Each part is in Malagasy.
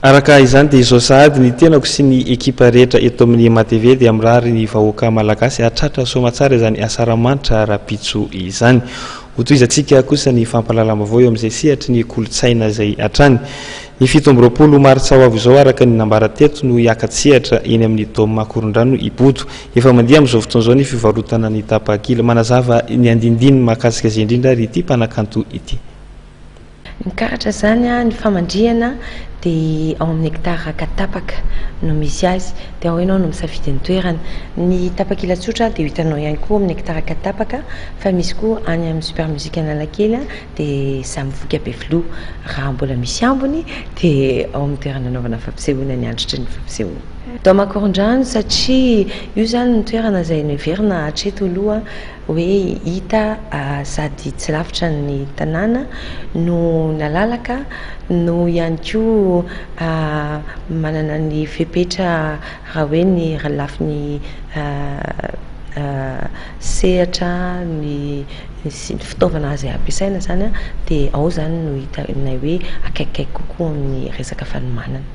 araka izany dia izao sahady ny tenako sy ny ekipa rehetra eto amin'ny matv dia mirary ny vahoaka malagasy atratra somatsara izany asaramanitra rapitso izany hotoizantsika kosa ny fampalalam-bavao eo amin'izay sehatry ny kolotsaina izay hatrany ny 7 martsa ho avy izao araka ny nambarateto no hiakatsehatra eny amin'ny taoma korondrano iboto efa mandeha amin'izao fotoana izao ny fivarotana ny tapakila manazava ny andindiny mahakasika izay indrindra ry ity mpanakanto ity nikaratra zany ny famandriana dia ao amin'ny hectare katapaka no misy azy dia ao ianao no misafidy ny toerana ny tapakila tsotra dia hitanao ihany koa amin'ny hectare katapaka fa misy koa any amin'ny super musique Analakely dia samy voky Befiloha raha mbola misy ambony dia ao amin'ny toerana anaovana fampisehoana ny androtry ny fampisehoana Taoma Korondrano satria io zany ny toerana izay noheverina hatreto aloha hoe hita sady tsy lavitra ny tanàna no nalalaka no ihany koa manana ny fepetra raha hoe ny lafiny sehatra ny fitaovana azy ampiasaina zany dia ao zany no hitanay hoe akaikikaiky kokoa amin'ny resaka fanomanana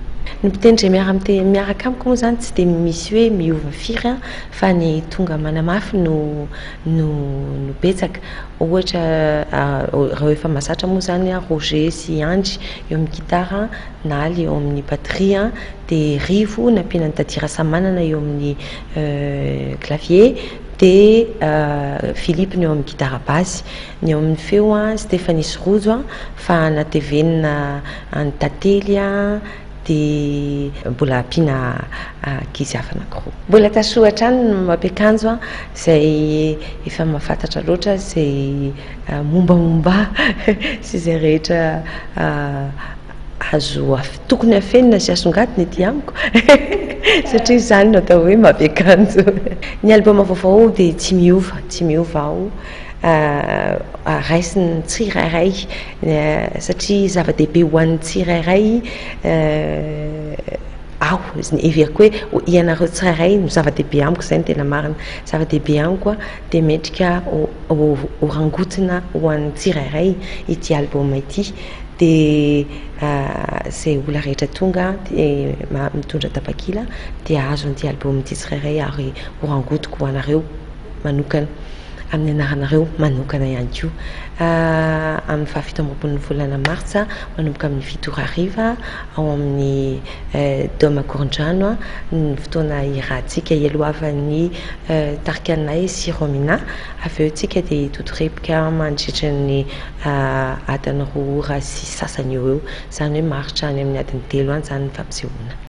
ny mpitendry miaraka amiko moa zany tsy dia misy hoe miova firy fa ny tonga manamafy no betsaka ohatra raha efa mahazatra moa zany Roger sy Andry eo amin'ny gitara Naly eo amin'ny batterie dia Rivo nampiana ny Dadira Samanana eo amin'ny clavier dia Philippe ny eo amin'ny gitara basy ny eo amin'ny feo Stéphanie Rojo fa natevenina ny Tately dia mbola ampiana ankizy hafa anankiroa mbola tasohatra any no mampiakanjo izay efa mahafantatra loatra izay mombamomba sy izay rehetra azo tokony afenina sy asongadina ety amiko satria izany no atao hoe mampiakanjo ny album vaovao dia tsy miova ao raisiny tsirairay satria zava-dehibe ho an'ny tsirairay ao everiko hoe ianareo tsirairay no zava-dehibe amiko izay no tena marina zava-dehibe amiko dia metrika orangotina ho an'ny tsirairay ity album ity dia izay olona rehetra tonga mitondra tapakila dia azo an'ity album ity tsirairay ary orangotiko ho anareo manokana amin'ny anaranareo manokana ihany koa amin'ny 17 volana martsa manomboka amin'ny 7 hariva ao amin'ny Taoma Korondrano ny fotoana irahantsika ialohavan'ny tarikanay sy Romina avy eo tsika dia totorepika mandritra ny adiny 2 ora sy sasany eo zany hoe maritra any amin'ny adiny 3 any zany ny fampisehoana